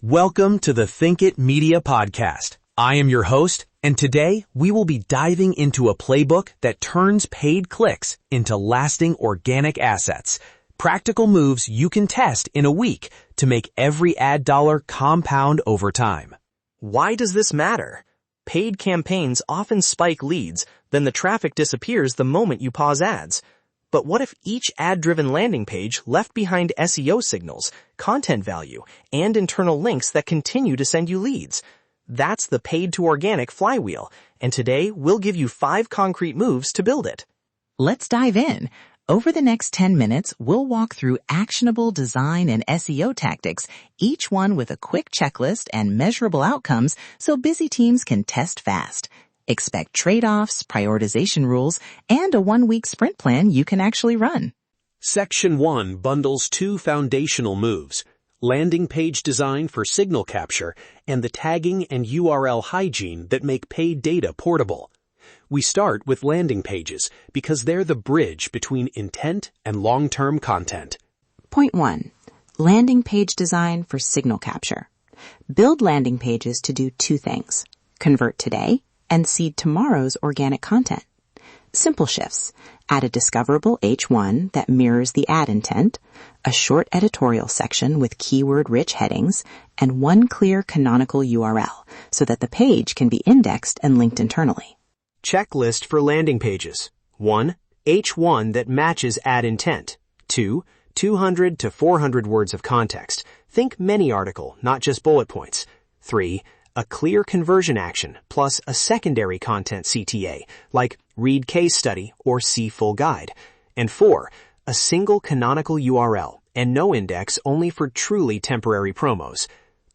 Welcome to the Think It Media Podcast. I am your host, and today we will be diving into a playbook that turns paid clicks into lasting organic assets. Practical moves you can test in a week to make every ad dollar compound over time. Why does this matter? Paid campaigns often spike leads, then the traffic disappears the moment you pause ads. But what if each ad-driven landing page left behind SEO signals, content value, and internal links that continue to send you leads? That's the paid-to-organic flywheel, and today we'll give you 5 concrete moves to build it. Let's dive in. Over the next 10 minutes, we'll walk through actionable design and SEO tactics, each one with a quick checklist and measurable outcomes so busy teams can test fast. Expect trade-offs, prioritization rules, and a 1-week sprint plan you can actually run. Section 1 bundles 2 foundational moves: landing page design for signal capture and the tagging and URL hygiene that make paid data portable. We start with landing pages because they're the bridge between intent and long-term content. Point 1. Landing page design for signal capture. Build landing pages to do 2 things: convert today and seed tomorrow's organic content. Simple shifts. Add a discoverable H1 that mirrors the ad intent, a short editorial section with keyword-rich headings, and 1 clear canonical URL so that the page can be indexed and linked internally. Checklist for landing pages. 1. H1 that matches ad intent. 2. 200 to 400 words of context. Think many article, not just bullet points. 3. A clear conversion action plus a secondary content CTA, like read case study or see full guide. And 4. A single canonical URL and no index only for truly temporary promos.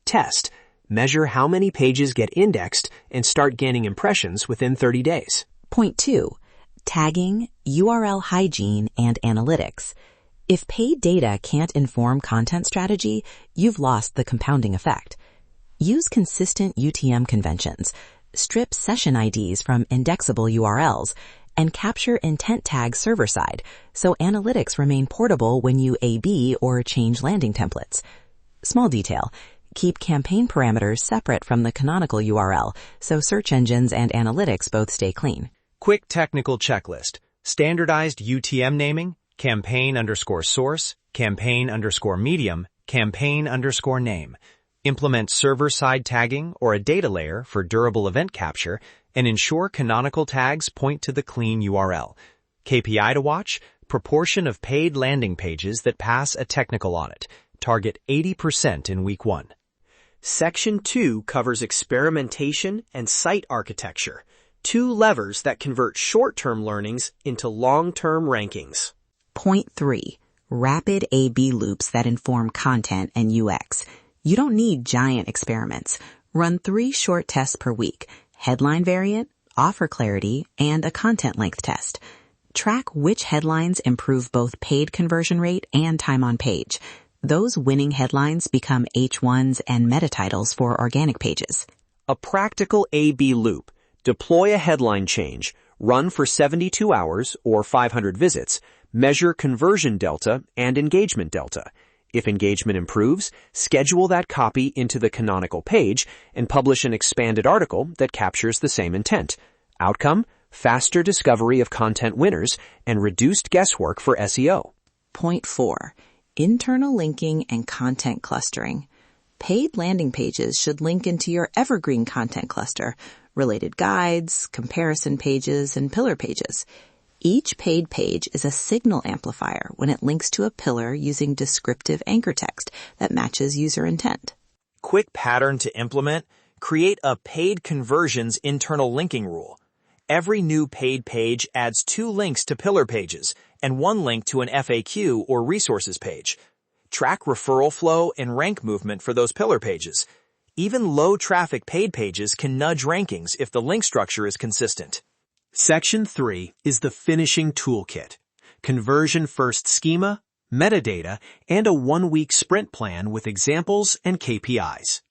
Test. Measure how many pages get indexed and start gaining impressions within 30 days. Point 2. Tagging, URL hygiene, and analytics. If paid data can't inform content strategy, you've lost the compounding effect. Use consistent UTM conventions, strip session IDs from indexable URLs, and capture intent tags server-side so analytics remain portable when you A/B or change landing templates. Small detail. Keep campaign parameters separate from the canonical URL so search engines and analytics both stay clean. Quick technical checklist. Standardized UTM naming, campaign_source, campaign_medium, campaign_name. Implement server-side tagging or a data layer for durable event capture, and ensure canonical tags point to the clean URL. KPI to watch: proportion of paid landing pages that pass a technical audit. Target 80% in week 1. Section 2 covers experimentation and site architecture, 2 levers that convert short-term learnings into long-term rankings. Point 3. Rapid A/B loops that inform content and UX. You don't need giant experiments. Run 3 short tests per week: headline variant, offer clarity, and a content length test. Track which headlines improve both paid conversion rate and time on page. Those winning headlines become H1s and meta titles for organic pages. A practical A/B loop. Deploy a headline change, run for 72 hours or 500 visits, measure conversion delta and engagement delta. If engagement improves, schedule that copy into the canonical page and publish an expanded article that captures the same intent. Outcome: faster discovery of content winners and reduced guesswork for SEO. Point 4. Internal linking and content clustering. Paid landing pages should link into your evergreen content cluster, related guides, comparison pages, and pillar pages. Each paid page is a signal amplifier when it links to a pillar using descriptive anchor text that matches user intent. Quick pattern to implement: create a paid conversions internal linking rule. Every new paid page adds 2 links to pillar pages and 1 link to an FAQ or resources page. Track referral flow and rank movement for those pillar pages. Even low traffic paid pages can nudge rankings if the link structure is consistent. Section 3 is the finishing toolkit: conversion-first schema, metadata, and a 1-week sprint plan with examples and KPIs.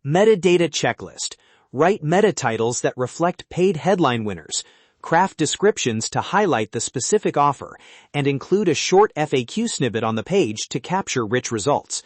Metadata checklist. Write meta titles that reflect paid headline winners. Craft descriptions to highlight the specific offer and include a short FAQ snippet on the page to capture rich results.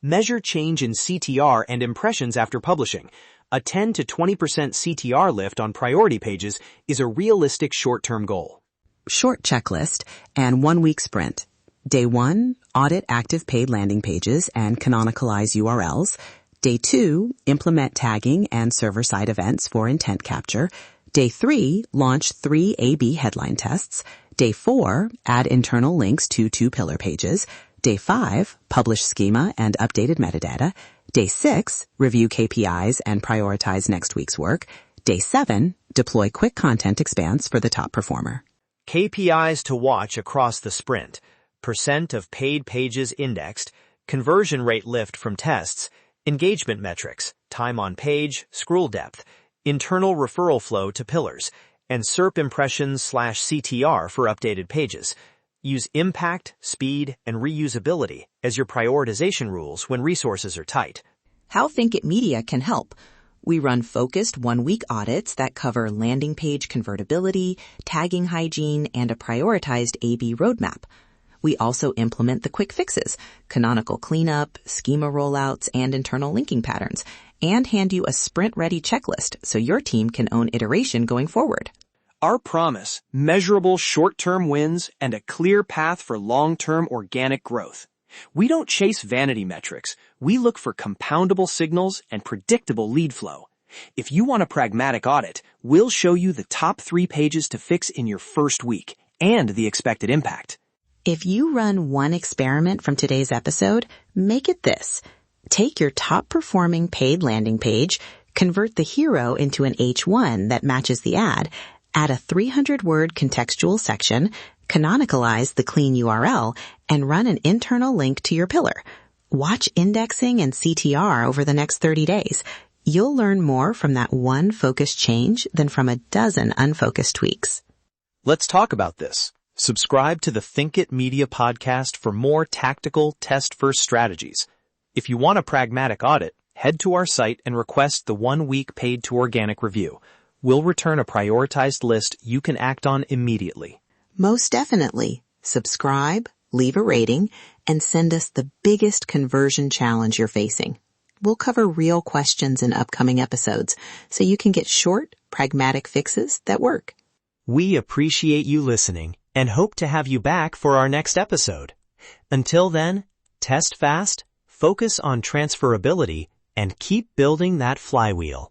Measure change in CTR and impressions after publishing. A 10 to 20% CTR lift on priority pages is a realistic short-term goal. Short checklist and 1 week sprint. Day 1, audit active paid landing pages and canonicalize URLs. Day 2, implement tagging and server-side events for intent capture. Day 3, launch 3 A/B headline tests. Day 4, add internal links to 2 pillar pages. Day 5, publish schema and updated metadata. Day 6, review KPIs and prioritize next week's work. Day 7, deploy quick content expanse for the top performer. KPIs to watch across the sprint: percent of paid pages indexed, conversion rate lift from tests, engagement metrics, time on page, scroll depth, internal referral flow to pillars, and SERP impressions/CTR for updated pages. Use impact, speed, and reusability as your prioritization rules when resources are tight. How Think It Media can help. We run focused 1-week audits that cover landing page convertibility, tagging hygiene, and a prioritized A/B roadmap. We also implement the quick fixes, canonical cleanup, schema rollouts, and internal linking patterns, and hand you a sprint-ready checklist so your team can own iteration going forward. Our promise: measurable short-term wins and a clear path for long-term organic growth. We don't chase vanity metrics. We look for compoundable signals and predictable lead flow. If you want a pragmatic audit, we'll show you the top 3 pages to fix in your first week and the expected impact. If you run one experiment from today's episode, make it this. Take your top-performing paid landing page, convert the hero into an H1 that matches the ad, add a 300-word contextual section, canonicalize the clean URL, and run an internal link to your pillar. Watch indexing and CTR over the next 30 days. You'll learn more from that one focused change than from a dozen unfocused tweaks. Let's talk about this. Subscribe to the Think It Media podcast for more tactical test-first strategies. If you want a pragmatic audit, head to our site and request the 1-week paid to organic review. We'll return a prioritized list you can act on immediately. Most definitely. Subscribe, leave a rating, and send us the biggest conversion challenge you're facing. We'll cover real questions in upcoming episodes so you can get short, pragmatic fixes that work. We appreciate you listening and hope to have you back for our next episode. Until then, test fast, focus on transferability, and keep building that flywheel.